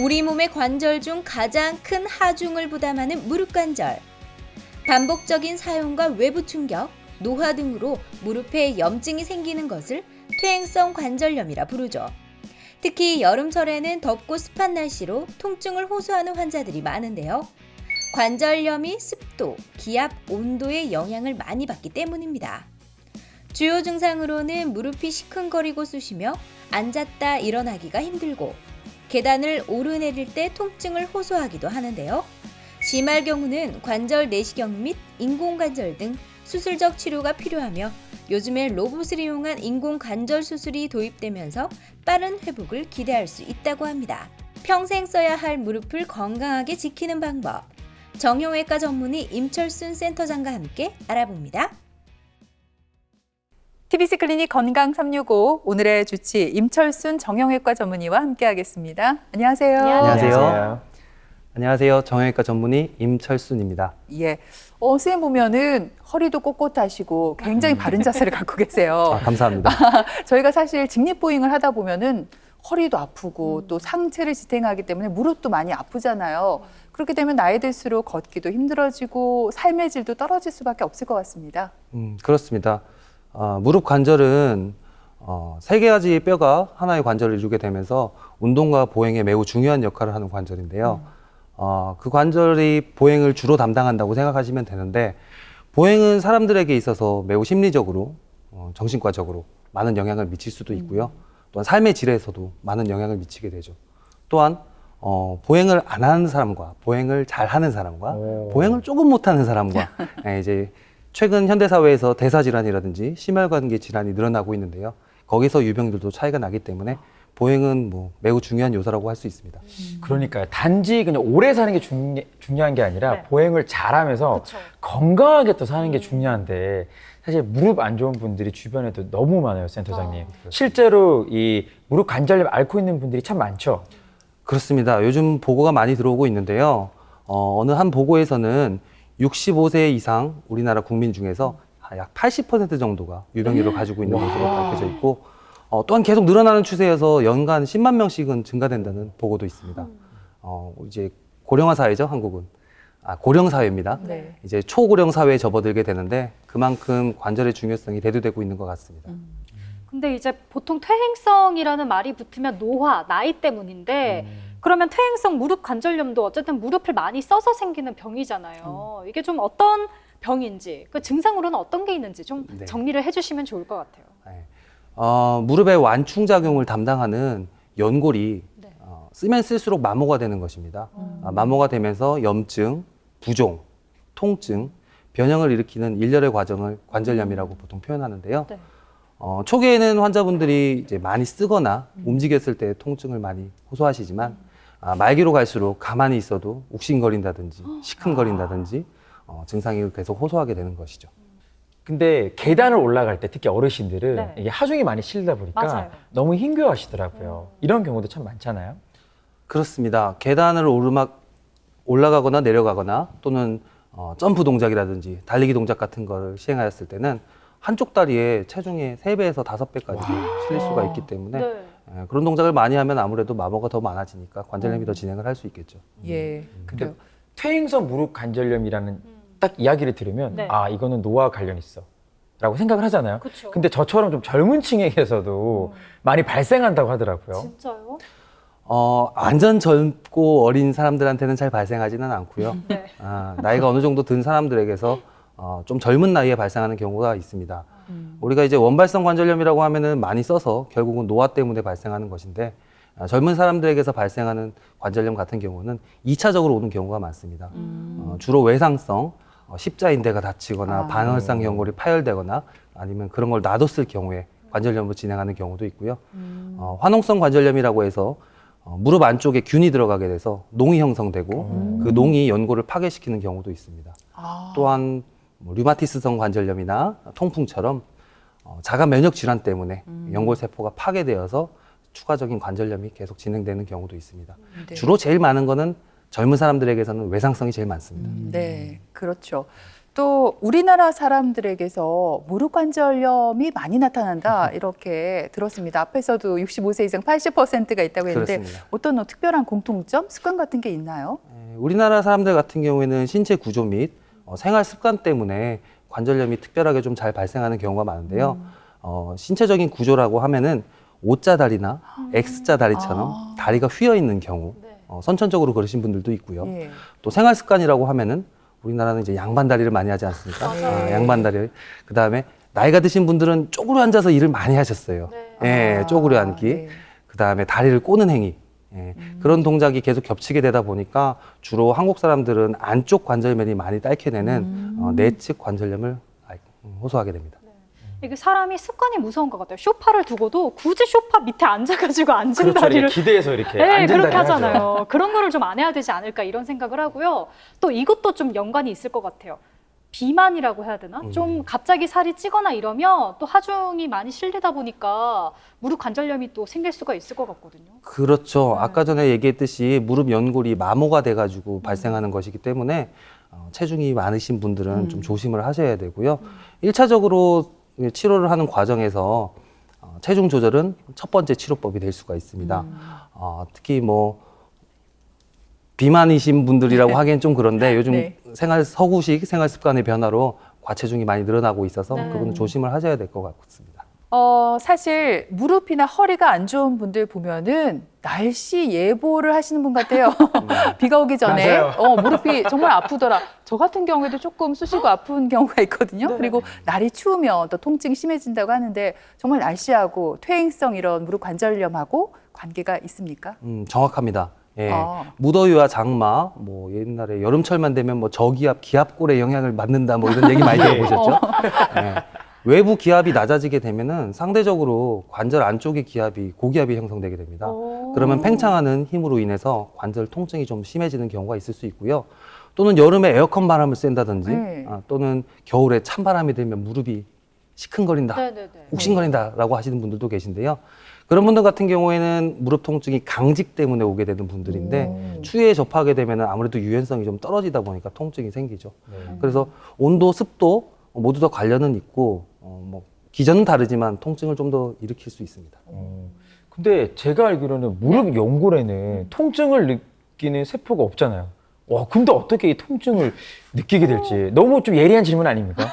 우리 몸의 관절 중 가장 큰 하중을 부담하는 무릎 관절. 반복적인 사용과 외부 충격, 노화 등으로 무릎에 염증이 생기는 것을 퇴행성 관절염이라 부르죠. 특히 여름철에는 덥고 습한 날씨로 통증을 호소하는 환자들이 많은데요. 관절염이 습도, 기압, 온도의 영향을 많이 받기 때문입니다. 주요 증상으로는 무릎이 시큰거리고 쑤시며 앉았다 일어나기가 힘들고 계단을 오르내릴 때 통증을 호소하기도 하는데요. 심할 경우는 관절 내시경 및 인공관절 등 수술적 치료가 필요하며 요즘에 로봇을 이용한 인공관절 수술이 도입되면서 빠른 회복을 기대할 수 있다고 합니다. 평생 써야 할 무릎을 건강하게 지키는 방법. 정형외과 전문의 임철순 센터장과 함께 알아봅니다. TBC 클리닉 건강 365 오늘의 주치 임철순 정형외과 전문의와 함께하겠습니다. 안녕하세요. 안녕하세요. 안녕하세요. 정형외과 전문의 임철순입니다. 예, 선생님 보면은 허리도 꼿꼿하시고 굉장히 바른 자세를 갖고 계세요. 감사합니다. 저희가 사실 직립보행을 하다 보면은 허리도 아프고 또 상체를 지탱하기 때문에 무릎도 많이 아프잖아요. 그렇게 되면 나이 들수록 걷기도 힘들어지고 삶의 질도 떨어질 수밖에 없을 것 같습니다. 그렇습니다. 무릎 관절은 3가지 뼈가 하나의 관절을 이루게 되면서 운동과 보행에 매우 중요한 역할을 하는 관절인데요. 그 관절이 보행을 주로 담당한다고 생각하시면 되는데 보행은 사람들에게 있어서 매우 심리적으로, 정신과적으로 많은 영향을 미칠 수도 있고요. 또한 삶의 질에서도 많은 영향을 미치게 되죠. 또한 보행을 안 하는 사람과 보행을 잘 하는 사람과 보행을 조금 못하는 사람과 이제 최근 현대사회에서 대사질환이라든지 심혈관계 질환이 늘어나고 있는데요. 거기서 유병들도 차이가 나기 때문에 보행은 매우 중요한 요소라고 할 수 있습니다. 그러니까요. 단지 그냥 오래 사는 게 중요한 게 아니라 네. 보행을 잘하면서 그쵸. 건강하게 또 사는 게 중요한데 사실 무릎 안 좋은 분들이 주변에도 너무 많아요, 센터장님. 실제로 이 무릎 관절염 앓고 있는 분들이 참 많죠. 그렇습니다. 요즘 보고가 많이 들어오고 있는데요. 어느 한 보고에서는 65세 이상 우리나라 국민 중에서 약 80% 정도가 유병리를 가지고 있는 것으로 밝혀져 있고 또한 계속 늘어나는 추세여서 연간 10만 명씩은 증가된다는 보고도 있습니다. 이제 고령화 사회죠, 한국은. 고령 사회입니다. 네. 이제 초고령 사회에 접어들게 되는데 그만큼 관절의 중요성이 대두되고 있는 것 같습니다. 근데 이제 보통 퇴행성이라는 말이 붙으면 노화, 나이 때문인데 그러면 퇴행성 무릎 관절염도 어쨌든 무릎을 많이 써서 생기는 병이잖아요. 이게 좀 어떤 병인지, 그 증상으로는 어떤 게 있는지 좀 네. 정리를 해주시면 좋을 것 같아요. 네. 무릎의 완충작용을 담당하는 연골이 네. 쓰면 쓸수록 마모가 되는 것입니다. 마모가 되면서 염증, 부종, 통증, 변형을 일으키는 일련의 과정을 관절염이라고 보통 표현하는데요. 네. 초기에는 환자분들이 이제 많이 쓰거나 움직였을 때 통증을 많이 호소하시지만 말기로 갈수록 가만히 있어도 욱신거린다든지 시큰거린다든지 증상이 계속 호소하게 되는 것이죠. 근데 계단을 올라갈 때 특히 어르신들은 네. 이게 하중이 많이 실리다 보니까 맞아요. 너무 힘겨워하시더라고요. 이런 경우도 참 많잖아요. 그렇습니다. 계단을 오르막 올라가거나 내려가거나 또는 점프 동작이라든지 달리기 동작 같은 걸 시행하였을 때는 한쪽 다리에 체중의 3배에서 5배까지 실릴 수가 있기 때문에 네. 그런 동작을 많이 하면 아무래도 마모가 더 많아지니까 관절염이 더 진행을 할 수 있겠죠. 예, 근데 그래요. 퇴행성 무릎 관절염이라는 딱 이야기를 들으면 네. 이거는 노화 관련 있어 라고 생각을 하잖아요. 그쵸. 근데 저처럼 좀 젊은 층에서도 많이 발생한다고 하더라고요. 진짜요? 완전 젊고 어린 사람들한테는 잘 발생하지는 않고요. 네. 나이가 어느 정도 든 사람들에게서 좀 젊은 나이에 발생하는 경우가 있습니다. 우리가 이제 원발성 관절염이라고 하면은 많이 써서 결국은 노화 때문에 발생하는 것인데 젊은 사람들에게서 발생하는 관절염 같은 경우는 2차적으로 오는 경우가 많습니다. 주로 외상성, 십자인대가 다치거나 반월상 연골이 파열되거나 아니면 그런 걸 놔뒀을 경우에 관절염으로 진행하는 경우도 있고요. 화농성 관절염이라고 해서 무릎 안쪽에 균이 들어가게 돼서 농이 형성되고 그 농이 연골을 파괴시키는 경우도 있습니다. 또한 류마티스성 관절염이나 통풍처럼 자가 면역 질환 때문에 연골 세포가 파괴되어서 추가적인 관절염이 계속 진행되는 경우도 있습니다. 네. 주로 제일 많은 거는 젊은 사람들에게서는 외상성이 제일 많습니다. 네, 그렇죠. 또 우리나라 사람들에게서 무릎 관절염이 많이 나타난다 이렇게 들었습니다. 앞에서도 65세 이상 80%가 있다고 했는데 그렇습니다. 어떤 특별한 공통점, 습관 같은 게 있나요? 우리나라 사람들 같은 경우에는 신체 구조 및 생활 습관 때문에 관절염이 특별하게 좀 잘 발생하는 경우가 많은데요. 신체적인 구조라고 하면은 O자 다리나 X자 다리처럼 다리가 휘어 있는 경우, 네. 선천적으로 그러신 분들도 있고요. 예. 또 생활 습관이라고 하면은 우리나라는 이제 양반 다리를 많이 하지 않습니까? 맞아요. 양반 다리를. 그 다음에 나이가 드신 분들은 쪼그려 앉아서 일을 많이 하셨어요. 네. 예, 쪼그려 앉기. 네. 그 다음에 다리를 꼬는 행위. 예, 그런 동작이 계속 겹치게 되다 보니까 주로 한국 사람들은 안쪽 관절면이 많이 딸게 되는 내측 관절염을 호소하게 됩니다. 이게 사람이 습관이 무서운 것 같아요. 소파를 두고도 굳이 소파 밑에 앉아가지고 앉은 그렇죠. 다리를 이렇게 기대서 이렇게 네, 앉은 그렇게 다리 하죠. 하잖아요. 그런 거를 좀 안 해야 되지 않을까 이런 생각을 하고요. 또 이것도 좀 연관이 있을 것 같아요. 비만이라고 해야 되나? 좀 갑자기 살이 찌거나 이러면 또 하중이 많이 실리다 보니까 무릎 관절염이 또 생길 수가 있을 것 같거든요. 그렇죠. 아까 전에 얘기했듯이 무릎 연골이 마모가 돼가지고 발생하는 것이기 때문에 체중이 많으신 분들은 좀 조심을 하셔야 되고요. 1차적으로 치료를 하는 과정에서 체중 조절은 첫 번째 치료법이 될 수가 있습니다. 특히 뭐 비만이신 분들이라고 하기엔 좀 그런데 요즘 네. 서구식 생활 습관의 변화로 과체중이 많이 늘어나고 있어서 네. 그분은 조심을 하셔야 될 것 같습니다. 사실 무릎이나 허리가 안 좋은 분들 보면은 날씨 예보를 하시는 분 같아요. 비가 오기 전에 맞아요. 무릎이 정말 아프더라. 저 같은 경우에도 조금 쑤시고 아픈 경우가 있거든요. 그리고 날이 추우면 또 통증이 심해진다고 하는데 정말 날씨하고 퇴행성 이런 무릎 관절염하고 관계가 있습니까? 정확합니다. 예. 아. 무더위와 장마, 뭐 옛날에 여름철만 되면 뭐 저기압, 기압골에 영향을 받는다 뭐 이런 얘기 많이 들어보셨죠? 예. 외부 기압이 낮아지게 되면은 상대적으로 관절 안쪽의 기압이 고기압이 형성되게 됩니다. 그러면 팽창하는 힘으로 인해서 관절 통증이 좀 심해지는 경우가 있을 수 있고요. 또는 여름에 에어컨 바람을 쐰다든지 네. 또는 겨울에 찬바람이 들면 무릎이 시큰거린다, 네네네. 욱신거린다라고 하시는 분들도 계신데요. 그런 분들 같은 경우에는 무릎 통증이 강직 때문에 오게 되는 분들인데 추위에 접하게 되면 아무래도 유연성이 좀 떨어지다 보니까 통증이 생기죠. 그래서 온도, 습도 모두 다 관련은 있고 뭐 기전은 다르지만 통증을 좀 더 일으킬 수 있습니다. 근데 제가 알기로는 무릎 연골에는 통증을 느끼는 세포가 없잖아요. 와, 근데 어떻게 이 통증을 느끼게 될지 너무 좀 예리한 질문 아닙니까?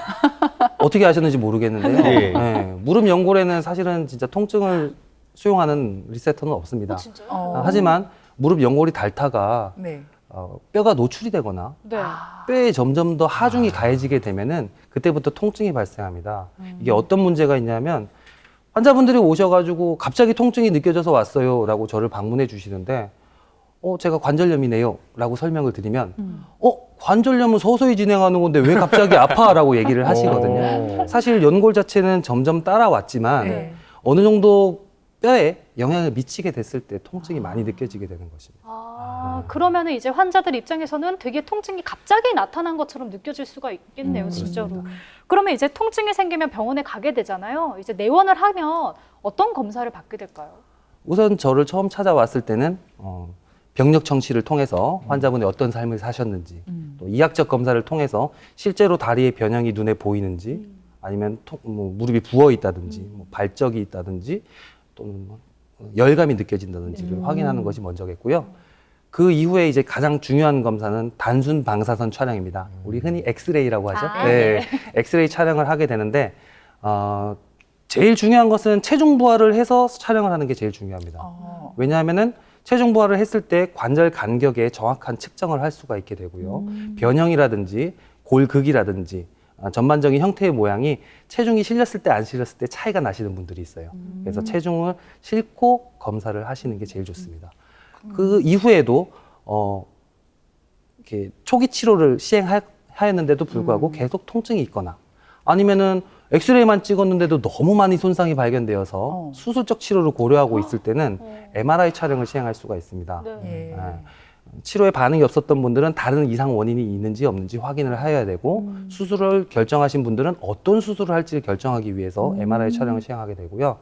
어떻게 하셨는지 모르겠는데요. 네. 네, 무릎 연골에는 사실은 진짜 통증을 수용하는 리셉터는 없습니다. 진짜요? 하지만 무릎 연골이 닳다가 네. 뼈가 노출이 되거나 네. 뼈에 점점 더 하중이 가해지게 되면은 그때부터 통증이 발생합니다. 이게 어떤 문제가 있냐면 환자분들이 오셔가지고 갑자기 통증이 느껴져서 왔어요라고 저를 방문해 주시는데 제가 관절염이네요 라고 설명을 드리면 관절염은 서서히 진행하는 건데 왜 갑자기 아파라고 얘기를 하시거든요. 사실 연골 자체는 점점 따라왔지만 네. 어느 정도 뼈에 영향을 미치게 됐을 때 통증이 많이 느껴지게 되는 것입니다. 그러면은 이제 환자들 입장에서는 되게 통증이 갑자기 나타난 것처럼 느껴질 수가 있겠네요, 진짜로. 그러면 이제 통증이 생기면 병원에 가게 되잖아요. 이제 내원을 하면 어떤 검사를 받게 될까요? 우선 저를 처음 찾아왔을 때는 병력 청취를 통해서 환자분이 어떤 삶을 사셨는지 또 이학적 검사를 통해서 실제로 다리의 변형이 눈에 보이는지 아니면 뭐 무릎이 부어 있다든지 뭐 발적이 있다든지 또는 뭐 열감이 느껴진다든지를 확인하는 것이 먼저겠고요. 그 이후에 이제 가장 중요한 검사는 단순 방사선 촬영입니다. 우리 흔히 엑스레이라고 하죠. 네. 엑스레이 촬영을 하게 되는데 제일 중요한 것은 체중 부하를 해서 촬영을 하는 게 제일 중요합니다. 왜냐하면은 체중 부하를 했을 때 관절 간격에 정확한 측정을 할 수가 있게 되고요. 변형이라든지 골극이라든지 전반적인 형태의 모양이 체중이 실렸을 때 안 실렸을 때 차이가 나시는 분들이 있어요. 그래서 체중을 싣고 검사를 하시는 게 제일 좋습니다. 그 이후에도 이렇게 초기 치료를 시행하였는데도 불구하고 계속 통증이 있거나 아니면은 엑스레이만 찍었는데도 너무 많이 손상이 발견되어서 수술적 치료를 고려하고 있을 때는 MRI 촬영을 시행할 수가 있습니다. 네. 치료에 반응이 없었던 분들은 다른 이상 원인이 있는지 없는지 확인을 해야 되고 수술을 결정하신 분들은 어떤 수술을 할지를 결정하기 위해서 MRI 촬영을 시행하게 되고요.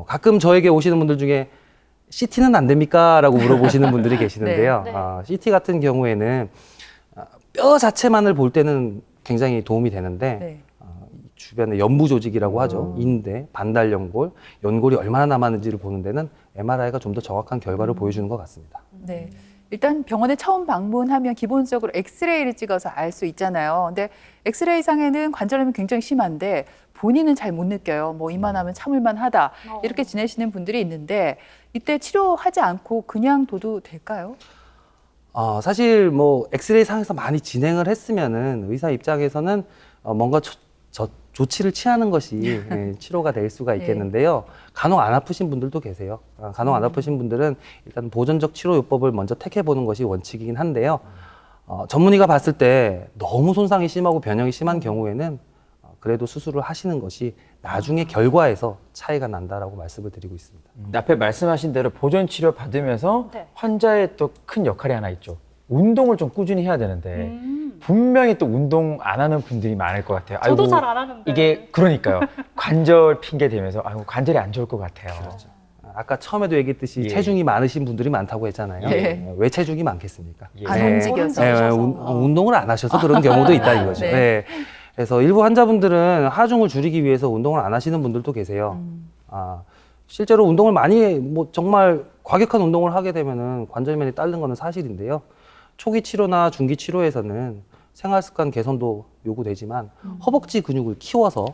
가끔 저에게 오시는 분들 중에 CT는 안 됩니까? 라고 물어보시는 분들이 계시는데요. 네. CT 같은 경우에는 뼈 자체만을 볼 때는 굉장히 도움이 되는데 네. 주변에 연부 조직이라고 하죠. 인대, 반달 연골, 연골이 얼마나 남았는지를 보는 데는 MRI가 좀 더 정확한 결과를 보여주는 것 같습니다. 네. 일단 병원에 처음 방문하면 기본적으로 엑스레이를 찍어서 알 수 있잖아요. 근데 엑스레이 상에는 관절염이 굉장히 심한데 본인은 잘 못 느껴요. 뭐 이만하면 참을만 하다. 이렇게 지내시는 분들이 있는데 이때 치료하지 않고 그냥 둬도 될까요? 사실 뭐 엑스레이 상에서 많이 진행을 했으면은 의사 입장에서는 뭔가 조치를 취하는 것이 치료가 될 수가 있겠는데요. 간혹 안 아프신 분들도 계세요. 간혹 안 아프신 분들은 일단 보존적 치료요법을 먼저 택해보는 것이 원칙이긴 한데요. 전문의가 봤을 때 너무 손상이 심하고 변형이 심한 경우에는 그래도 수술을 하시는 것이 나중에 결과에서 차이가 난다라고 말씀을 드리고 있습니다. 앞에 말씀하신 대로 보존 치료 받으면서 네. 환자의 또 큰 역할이 하나 있죠. 운동을 좀 꾸준히 해야 되는데 분명히 또 운동 안 하는 분들이 많을 것 같아요. 저도 아이고, 잘 안 하는데. 이게 그러니까요. 관절 핑계 대면서 아이고 관절이 안 좋을 것 같아요. 아까 처음에도 얘기했듯이 예. 체중이 많으신 분들이 많다고 했잖아요. 예. 왜 체중이 많겠습니까? 예. 안 네. 움직여서. 운동을 안 하셔서 그런 경우도 있다 이거죠. 네. 네. 그래서 일부 환자분들은 하중을 줄이기 위해서 운동을 안 하시는 분들도 계세요. 실제로 운동을 많이 뭐 정말 과격한 운동을 하게 되면은 관절면이 딸린 거는 사실인데요. 초기 치료나 중기 치료에서는 생활 습관 개선도 요구되지만 허벅지 근육을 키워서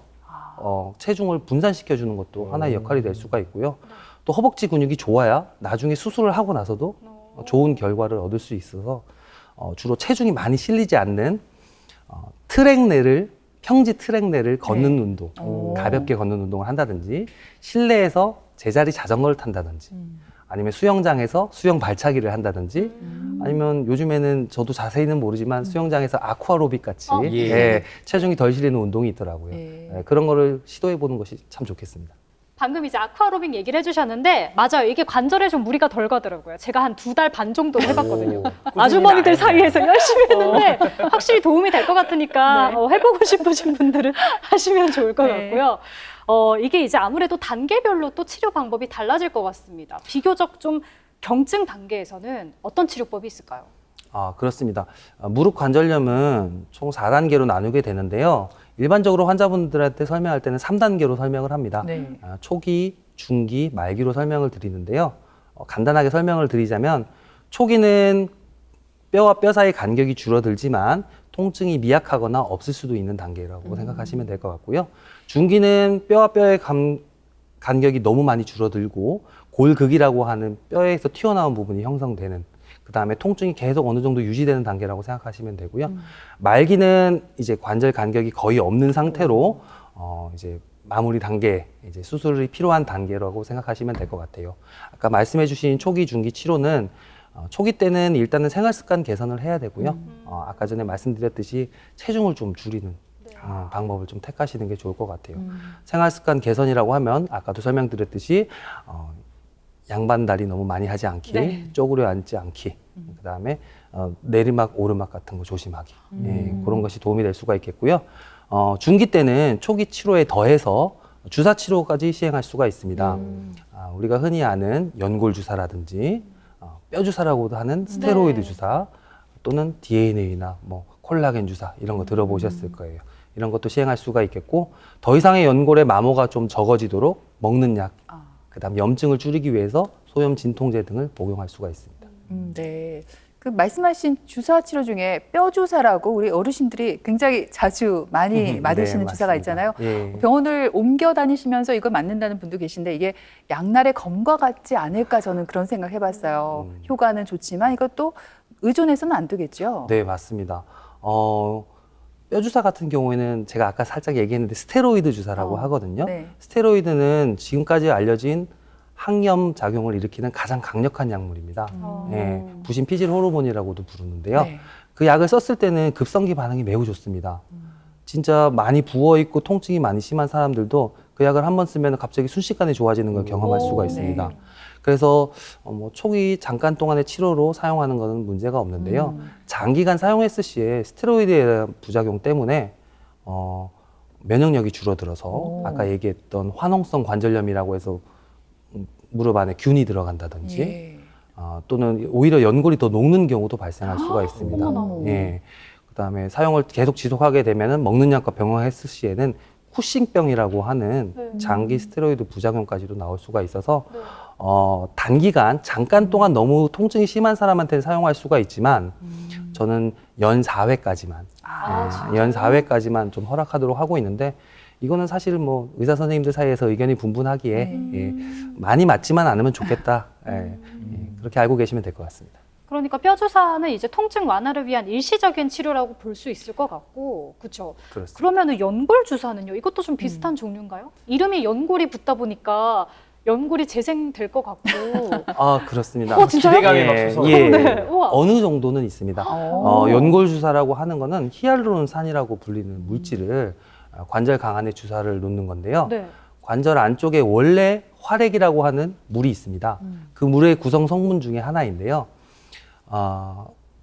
체중을 분산시켜 주는 것도 하나의 역할이 될 수가 있고요. 또 허벅지 근육이 좋아야 나중에 수술을 하고 나서도 좋은 결과를 얻을 수 있어서 주로 체중이 많이 실리지 않는 평지 트랙내를 걷는 운동, 가볍게 걷는 운동을 한다든지 실내에서 제자리 자전거를 탄다든지 아니면 수영장에서 수영 발차기를 한다든지 아니면 요즘에는 저도 자세히는 모르지만 수영장에서 아쿠아로빅 같이 예. 체중이 덜 실리는 운동이 있더라고요. 예. 그런 거를 시도해 보는 것이 참 좋겠습니다. 방금 이제 아쿠아로빅 얘기를 해주셨는데 맞아요. 이게 관절에 좀 무리가 덜 가더라고요. 제가 한 2달 반 정도 해봤거든요. 아주머니들 사이에서 열심히 했는데 확실히 도움이 될 것 같으니까 해보고 싶으신 분들은 하시면 좋을 것 네. 같고요. 이게 이제 아무래도 단계별로 또 치료 방법이 달라질 것 같습니다. 비교적 좀 경증 단계에서는 어떤 치료법이 있을까요? 그렇습니다. 무릎 관절염은 총 4단계로 나누게 되는데요. 일반적으로 환자분들한테 설명할 때는 3단계로 설명을 합니다. 네. 초기, 중기, 말기로 설명을 드리는데요. 간단하게 설명을 드리자면 초기는 뼈와 뼈 사이 간격이 줄어들지만 통증이 미약하거나 없을 수도 있는 단계라고 생각하시면 될 것 같고요. 중기는 뼈와 뼈의 간격이 너무 많이 줄어들고 골극이라고 하는 뼈에서 튀어나온 부분이 형성되는 그 다음에 통증이 계속 어느 정도 유지되는 단계라고 생각하시면 되고요. 말기는 이제 관절 간격이 거의 없는 상태로 이제 마무리 단계, 이제 수술이 필요한 단계라고 생각하시면 될 것 같아요. 아까 말씀해주신 초기, 중기 치료는 초기 때는 일단은 생활 습관 개선을 해야 되고요. 아까 전에 말씀드렸듯이 체중을 좀 줄이는 방법을 좀 택하시는 게 좋을 것 같아요. 생활 습관 개선이라고 하면 아까도 설명드렸듯이 양반다리 너무 많이 하지 않기, 쪼그려 앉지 않기, 그다음에 내리막, 오르막 같은 거 조심하기. 그런 것이 도움이 될 수가 있겠고요. 중기 때는 초기 치료에 더해서 주사 치료까지 시행할 수가 있습니다. 우리가 흔히 아는 연골 주사라든지 뼈 주사라고도 하는 스테로이드 주사 또는 DNA나 뭐 콜라겐 주사 이런 거 들어보셨을 거예요. 이런 것도 시행할 수가 있겠고 더 이상의 연골의 마모가 좀 적어지도록 먹는 약, 그다음 염증을 줄이기 위해서 소염 진통제 등을 복용할 수가 있습니다. 네. 그 말씀하신 주사 치료 중에 뼈 주사라고 우리 어르신들이 굉장히 자주 많이 맞으시는 네, 주사가 맞습니다. 있잖아요. 예. 병원을 옮겨 다니시면서 이걸 맞는다는 분도 계신데 이게 양날의 검과 같지 않을까 저는 그런 생각 해봤어요. 효과는 좋지만 이것도 의존해서는 안 되겠죠. 네, 맞습니다. 뼈 주사 같은 경우에는 제가 아까 살짝 얘기했는데 스테로이드 주사라고 하거든요. 네. 스테로이드는 지금까지 알려진 항염 작용을 일으키는 가장 강력한 약물입니다. 부신 피질 호르몬이라고도 부르는데요. 네. 그 약을 썼을 때는 급성기 반응이 매우 좋습니다. 진짜 많이 부어 있고 통증이 많이 심한 사람들도 그 약을 한번 쓰면 갑자기 순식간에 좋아지는 걸 경험할 수가 있습니다. 네. 그래서 뭐 초기 잠깐 동안의 치료로 사용하는 것은 문제가 없는데요. 장기간 사용했을 시에 스테로이드에 대한 부작용 때문에 면역력이 줄어들어서 아까 얘기했던 환홍성 관절염이라고 해서 무릎 안에 균이 들어간다든지 예. 또는 오히려 연골이 더 녹는 경우도 발생할 수가 있습니다. 어머나. 예. 그다음에 사용을 계속 지속하게 되면은 먹는 약과 병행했을 시에는 쿠싱병이라고 하는 네. 장기 스테로이드 부작용까지도 나올 수가 있어서 네. 단기간 잠깐 동안 너무 통증이 심한 사람한테는 사용할 수가 있지만 저는 연 4회까지만 연 4회까지만 좀 허락하도록 하고 있는데 이거는 사실 뭐 의사 선생님들 사이에서 의견이 분분하기에 예, 많이 맞지만 않으면 좋겠다. 그렇게 알고 계시면 될 것 같습니다. 그러니까 뼈 주사는 이제 통증 완화를 위한 일시적인 치료라고 볼 수 있을 것 같고, 그렇죠? 그렇습니다. 그러면은 연골 주사는요? 이것도 좀 비슷한 종류인가요? 이름이 연골이 붙다 보니까 연골이 재생될 것 같고. 아, 그렇습니다. 진짜요? 기대감이 막 솟아서. 네. 우와. 어느 정도는 있습니다. 연골 주사라고 하는 거는 히알루론산이라고 불리는 물질을 관절 강안에 주사를 놓는 건데요. 네. 관절 안쪽에 원래 활액이라고 하는 물이 있습니다. 그 물의 구성 성분 중에 하나인데요.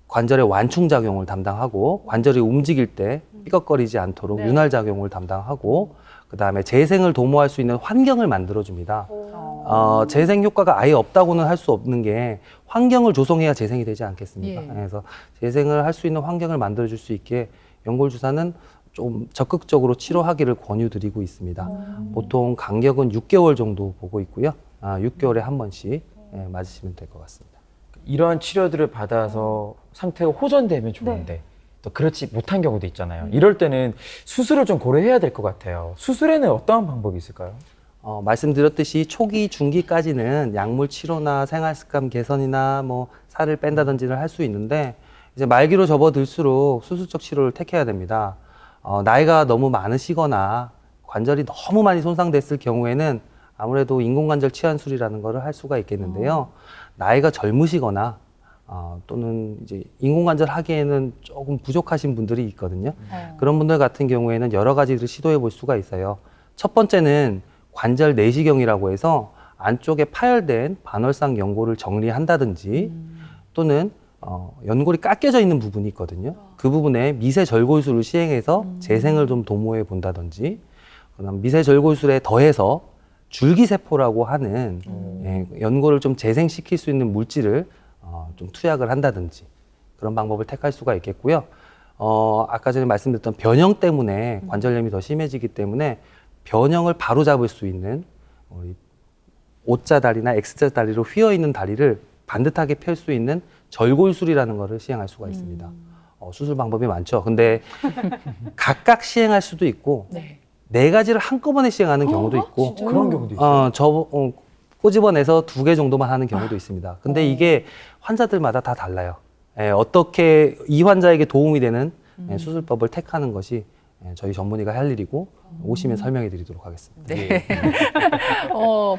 관절의 완충 작용을 담당하고 관절이 움직일 때 삐걱거리지 않도록 네. 윤활 작용을 담당하고 그다음에 재생을 도모할 수 있는 환경을 만들어줍니다. 재생 효과가 아예 없다고는 할 수 없는 게 환경을 조성해야 재생이 되지 않겠습니까? 예. 그래서 재생을 할 수 있는 환경을 만들어줄 수 있게 연골 주사는 좀 적극적으로 치료하기를 권유드리고 있습니다. 보통 간격은 6개월 정도 보고 있고요. 6개월에 한 번씩 맞으시면 될 것 같습니다. 이러한 치료들을 받아서 상태가 호전되면 좋은데 또 그렇지 못한 경우도 있잖아요. 이럴 때는 수술을 좀 고려해야 될 것 같아요. 수술에는 어떠한 방법이 있을까요? 말씀드렸듯이 초기, 중기까지는 약물 치료나 생활 습관 개선이나 뭐 살을 뺀다든지를 할 수 있는데 이제 말기로 접어들수록 수술적 치료를 택해야 됩니다. 나이가 너무 많으시거나 관절이 너무 많이 손상됐을 경우에는 아무래도 인공관절 치환술이라는 거를 할 수가 있겠는데요. 나이가 젊으시거나 또는 이제 인공관절 하기에는 조금 부족하신 분들이 있거든요. 그런 분들 같은 경우에는 여러 가지를 시도해 볼 수가 있어요. 첫 번째는 관절 내시경이라고 해서 안쪽에 파열된 반월상 연골을 정리한다든지 또는 연골이 깎여져 있는 부분이 있거든요. 그 부분에 미세 절골술을 시행해서 재생을 좀 도모해 본다든지 그다음 미세 절골술에 더해서 줄기세포라고 하는 연골을 좀 재생시킬 수 있는 물질을 좀 투약을 한다든지 그런 방법을 택할 수가 있겠고요. 아까 전에 말씀드렸던 변형 때문에 관절염이 더 심해지기 때문에 변형을 바로 잡을 수 있는 우리 O자 다리나 X자 다리로 휘어 있는 다리를 반듯하게 펼 수 있는 절골술이라는 것을 시행할 수가 있습니다. 수술 방법이 많죠. 근데 각각 시행할 수도 있고 네 가지를 한꺼번에 시행하는 경우도 있고 그런 경우도 있어요. 꼬집어내서 2개 정도만 하는 경우도 있습니다. 근데 이게 환자들마다 다 달라요. 어떻게 이 환자에게 도움이 되는 수술법을 택하는 것이 저희 전문의가 할 일이고 오시면 설명해 드리도록 하겠습니다. 네.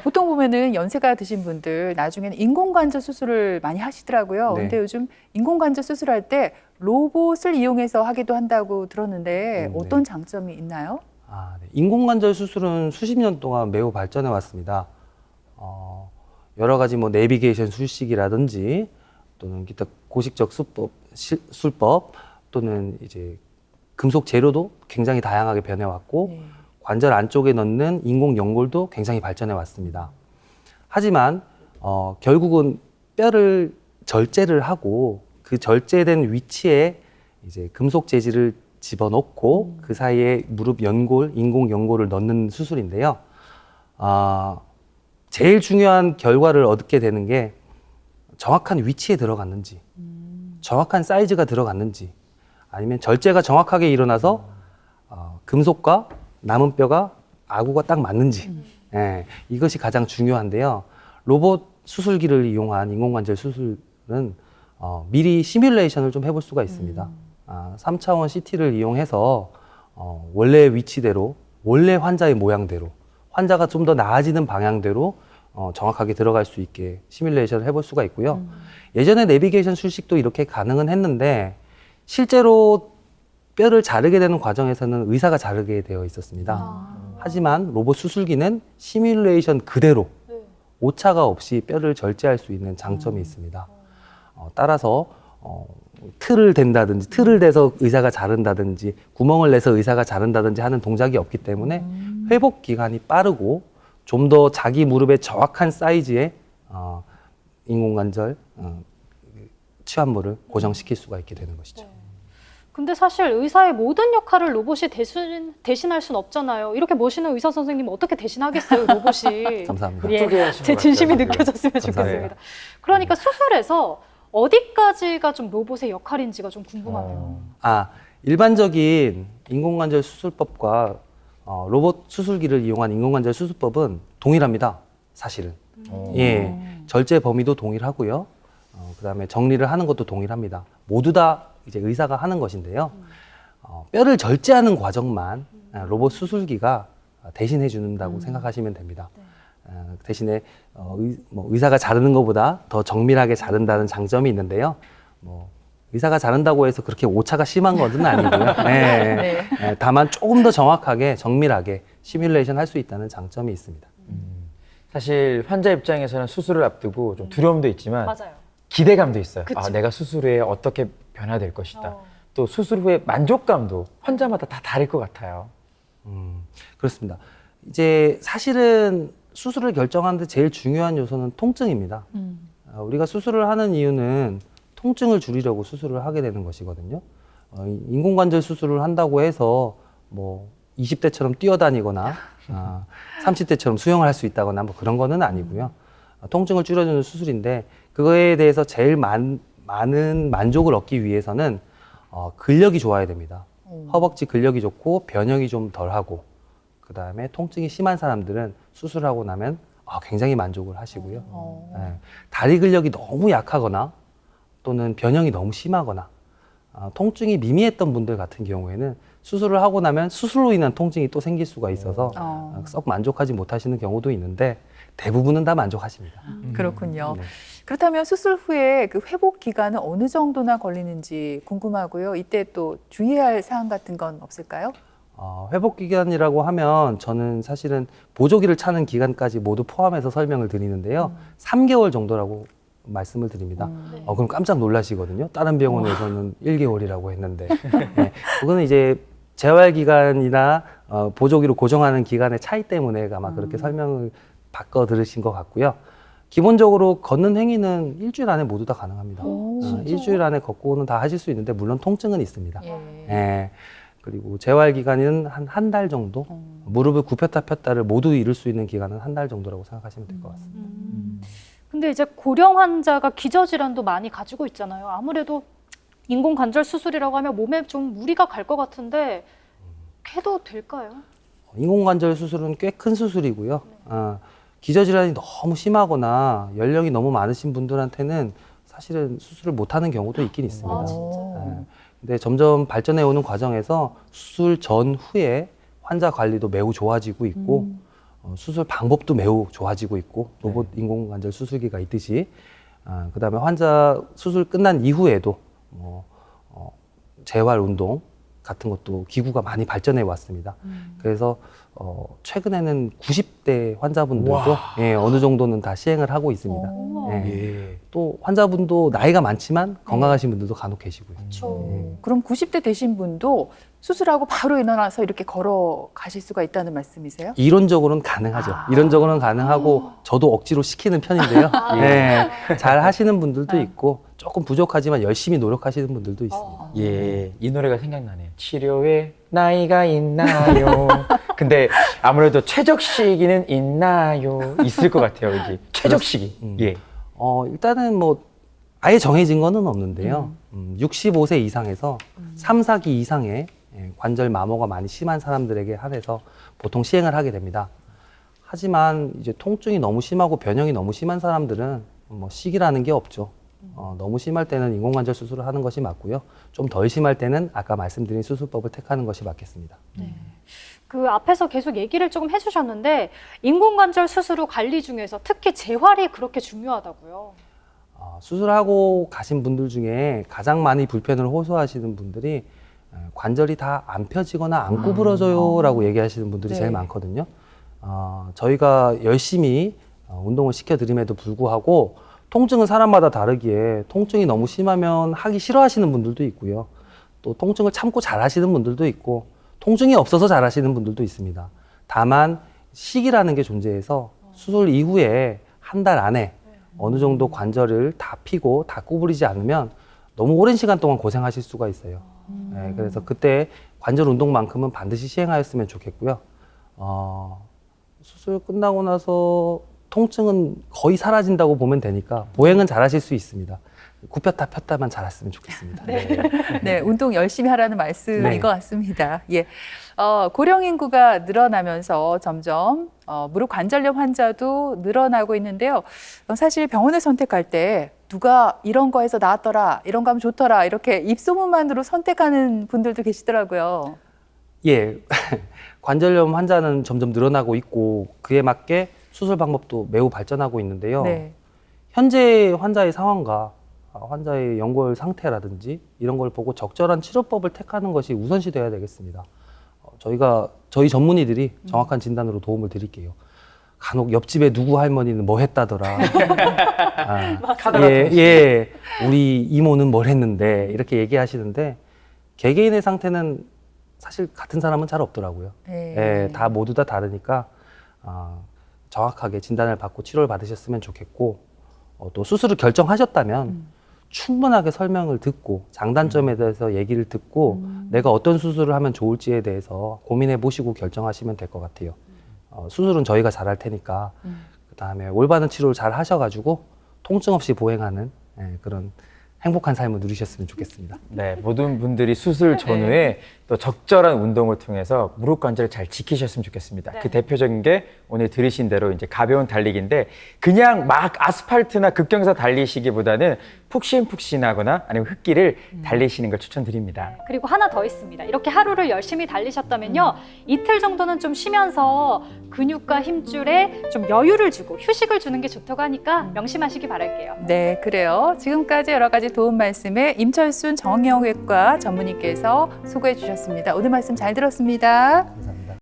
보통 보면은 연세가 드신 분들 나중에는 인공관절 수술을 많이 하시더라고요. 네. 근데 요즘 인공관절 수술할 때 로봇을 이용해서 하기도 한다고 들었는데 네. 어떤 장점이 있나요? 네. 인공관절 수술은 수십 년 동안 매우 발전해 왔습니다. 여러 가지 뭐 내비게이션 술식이라든지 또는 기타 고식적 술법 또는 이제 금속 재료도 굉장히 다양하게 변해 왔고 관절 안쪽에 넣는 인공 연골도 굉장히 발전해 왔습니다. 하지만 결국은 뼈를 절제를 하고 그 절제된 위치에 이제 금속 재질을 집어넣고 그 사이에 무릎 연골, 인공 연골을 넣는 수술인데요. 제일 중요한 결과를 얻게 되는 게 정확한 위치에 들어갔는지, 정확한 사이즈가 들어갔는지, 아니면 절제가 정확하게 일어나서 금속과 남은 뼈가 아구가 딱 맞는지 이것이 가장 중요한데요. 로봇 수술기를 이용한 인공관절 수술은 미리 시뮬레이션을 좀 해볼 수가 있습니다. 3차원 CT를 이용해서 원래 위치대로, 원래 환자의 모양대로, 환자가 좀 더 나아지는 방향대로 정확하게 들어갈 수 있게 시뮬레이션을 해볼 수가 있고요. 예전에 내비게이션 술식도 이렇게 가능은 했는데 실제로 뼈를 자르게 되는 과정에서는 의사가 자르게 되어 있었습니다. 하지만 로봇 수술기는 시뮬레이션 그대로 오차가 없이 뼈를 절제할 수 있는 장점이 있습니다. 따라서 틀을 댄다든지 틀을 대서 의사가 자른다든지 구멍을 내서 의사가 자른다든지 하는 동작이 없기 때문에 회복 기간이 빠르고 좀 더 자기 무릎의 정확한 사이즈의 인공관절 치환물을 고정시킬 수가 있게 되는 것이죠. 근데 사실 의사의 모든 역할을 로봇이 대신할 순 없잖아요. 이렇게 멋있는 의사 선생님 어떻게 대신하겠어요, 로봇이. 감사합니다. 어떻게 하신 제 것 진심이 같아요, 느껴졌으면 감사합니다. 좋겠습니다. 그러니까 수술에서 어디까지가 좀 로봇의 역할인지가 좀 궁금하네요. 일반적인 인공관절 수술법과 로봇 수술기를 이용한 인공관절 수술법은 동일합니다. 사실은. 예, 절제 범위도 동일하고요. 그다음에 정리를 하는 것도 동일합니다. 모두 다 이제 의사가 하는 것인데요. 뼈를 절제하는 과정만 로봇 수술기가 대신해 준다고 생각하시면 됩니다. 대신에 의사가 자르는 것보다 더 정밀하게 자른다는 장점이 있는데요. 의사가 자른다고 해서 그렇게 오차가 심한 것은 아니고요. 다만 조금 더 정확하게 정밀하게 시뮬레이션 할 수 있다는 장점이 있습니다. 사실 환자 입장에서는 수술을 앞두고 좀 두려움도 있지만 맞아요. 기대감도 있어요. 그쵸. 내가 수술 후에 어떻게 변화될 것이다. 또 수술 후에 만족감도 환자마다 다 다를 것 같아요. 그렇습니다. 이제 사실은 수술을 결정하는데 제일 중요한 요소는 통증입니다. 우리가 수술을 하는 이유는 통증을 줄이려고 수술을 하게 되는 것이거든요. 인공관절 수술을 한다고 해서 20대처럼 뛰어다니거나 30대처럼 수영을 할 수 있다거나 그런 거는 아니고요. 통증을 줄여주는 수술인데 그거에 대해서 제일 많은 만족을 얻기 위해서는 근력이 좋아야 됩니다. 허벅지 근력이 좋고 변형이 좀 덜하고 그다음에 통증이 심한 사람들은 수술하고 나면 굉장히 만족을 하시고요. 다리 근력이 너무 약하거나 또는 변형이 너무 심하거나 통증이 미미했던 분들 같은 경우에는 수술을 하고 나면 수술로 인한 통증이 또 생길 수가 있어서 썩 만족하지 못하시는 경우도 있는데 대부분은 다 만족하십니다. 그렇군요. 네. 그렇다면 수술 후에 그 회복 기간은 어느 정도나 걸리는지 궁금하고요. 이때 또 주의해야 할 사항 같은 건 없을까요? 회복 기간이라고 하면 저는 사실은 보조기를 차는 기간까지 모두 포함해서 설명을 드리는데요. 3개월 정도라고 말씀을 드립니다. 그럼 깜짝 놀라시거든요. 다른 병원에서는 1개월이라고 했는데. 네, 그거는 이제 재활 기간이나 보조기로 고정하는 기간의 차이 때문에 아마 그렇게 설명을 바꿔 들으신 것 같고요. 기본적으로 걷는 행위는 일주일 안에 모두 다 가능합니다. 일주일 안에 걷고는 다 하실 수 있는데 물론 통증은 있습니다. 예. 그리고 재활 기간은 한 달 정도, 무릎을 굽혔다 폈다를 모두 이룰 수 있는 기간은 한 달 정도라고 생각하시면 될 것 같습니다. 근데 이제 고령 환자가 기저질환도 많이 가지고 있잖아요. 아무래도 인공관절 수술이라고 하면 몸에 좀 무리가 갈 것 같은데 해도 될까요? 인공관절 수술은 꽤 큰 수술이고요. 기저질환이 너무 심하거나 연령이 너무 많으신 분들한테는 사실은 수술을 못하는 경우도 있긴 있습니다. 근데 점점 발전해 오는 과정에서 수술 전후에 환자 관리도 매우 좋아지고 있고 수술 방법도 매우 좋아지고 있고 로봇 인공관절 수술기가 있듯이 그다음에 환자 수술 끝난 이후에도 재활 운동 같은 것도 기구가 많이 발전해 왔습니다. 그래서 최근에는 90대 환자분들도 어느 정도는 다 시행을 하고 있습니다. 또 환자분도 나이가 많지만 건강하신 분들도 간혹 계시고요. 그럼 90대 되신 분도 수술하고 바로 일어나서 이렇게 걸어 가실 수가 있다는 말씀이세요? 이론적으로는 가능하죠. 이론적으로는 가능하고 저도 억지로 시키는 편인데요. 네, 잘 하시는 분들도 있고 조금 부족하지만 열심히 노력하시는 분들도 있습니다. 이 노래가 생각나네요. 치료에 나이가 있나요? 근데 아무래도 최적 시기는 있나요? 있을 것 같아요, 여기. 최적 시기. 일단은 아예 정해진 거는 없는데요. 65세 이상에서 3, 4기 이상의 관절 마모가 많이 심한 사람들에게 한해서 보통 시행을 하게 됩니다. 하지만 이제 통증이 너무 심하고 변형이 너무 심한 사람들은 시기라는 게 없죠. 너무 심할 때는 인공관절 수술을 하는 것이 맞고요. 좀 덜 심할 때는 아까 말씀드린 수술법을 택하는 것이 맞겠습니다. 그 앞에서 계속 얘기를 조금 해주셨는데 인공관절 수술 후 관리 중에서 특히 재활이 그렇게 중요하다고요. 수술하고 가신 분들 중에 가장 많이 불편을 호소하시는 분들이 관절이 다 안 펴지거나 안 구부러져요라고 얘기하시는 분들이 제일 많거든요. 저희가 열심히 운동을 시켜드림에도 불구하고 통증은 사람마다 다르기에 통증이 너무 심하면 하기 싫어하시는 분들도 있고요. 또 통증을 참고 잘하시는 분들도 있고 통증이 없어서 잘하시는 분들도 있습니다. 다만 시기라는 게 존재해서 수술 이후에 한 달 안에 어느 정도 관절을 다 피고 다 구부리지 않으면 너무 오랜 시간 동안 고생하실 수가 있어요. 예, 그래서 그때 관절 운동만큼은 반드시 시행하였으면 좋겠고요. 수술 끝나고 나서 통증은 거의 사라진다고 보면 되니까 보행은 잘하실 수 있습니다. 굽혔다 폈다만 잘했으면 좋겠습니다. 네, 운동 열심히 하라는 말씀인 네. 것 같습니다. 예. 고령 인구가 늘어나면서 점점 무릎 관절염 환자도 늘어나고 있는데요. 사실 병원을 선택할 때 누가 이런 거 해서 나았더라, 이런 거 하면 좋더라, 이렇게 입소문만으로 선택하는 분들도 계시더라고요. 예, 관절염 환자는 점점 늘어나고 있고 그에 맞게 수술 방법도 매우 발전하고 있는데요. 네. 현재 현재 환자의 상황과 환자의 연골 상태라든지 이런 걸 보고 적절한 치료법을 택하는 것이 우선시돼야 되겠습니다. 저희 전문의들이 정확한 진단으로 도움을 드릴게요. 간혹 옆집에 누구 할머니는 뭐 했다더라. 예, 우리 이모는 뭘 했는데 이렇게 얘기하시는데 개개인의 상태는 사실 같은 사람은 잘 없더라고요. 네. 예, 다 모두 다 다르니까 정확하게 진단을 받고 치료를 받으셨으면 좋겠고 또 수술을 결정하셨다면 충분하게 설명을 듣고 장단점에 대해서 얘기를 듣고 내가 어떤 수술을 하면 좋을지에 대해서 고민해 보시고 결정하시면 될 것 같아요. 수술은 저희가 잘할 테니까 그다음에 올바른 치료를 잘 하셔가지고 통증 없이 보행하는 그런 행복한 삶을 누리셨으면 좋겠습니다. 네, 모든 분들이 수술 전후에 또 적절한 운동을 통해서 무릎 관절을 잘 지키셨으면 좋겠습니다. 네. 그 대표적인 게 오늘 들으신 대로 이제 가벼운 달리기인데 그냥 막 아스팔트나 급경사 달리시기보다는 푹신푹신하거나 아니면 흙길을 달리시는 걸 추천드립니다. 그리고 하나 더 있습니다. 이렇게 하루를 열심히 달리셨다면요. 이틀 정도는 좀 쉬면서 근육과 힘줄에 좀 여유를 주고 휴식을 주는 게 좋다고 하니까 명심하시기 바랄게요. 네, 그래요. 지금까지 여러 가지 도움 말씀에 임철순 정형외과 전문의께서 수고해 주셨습니다. 오늘 말씀 잘 들었습니다. 감사합니다.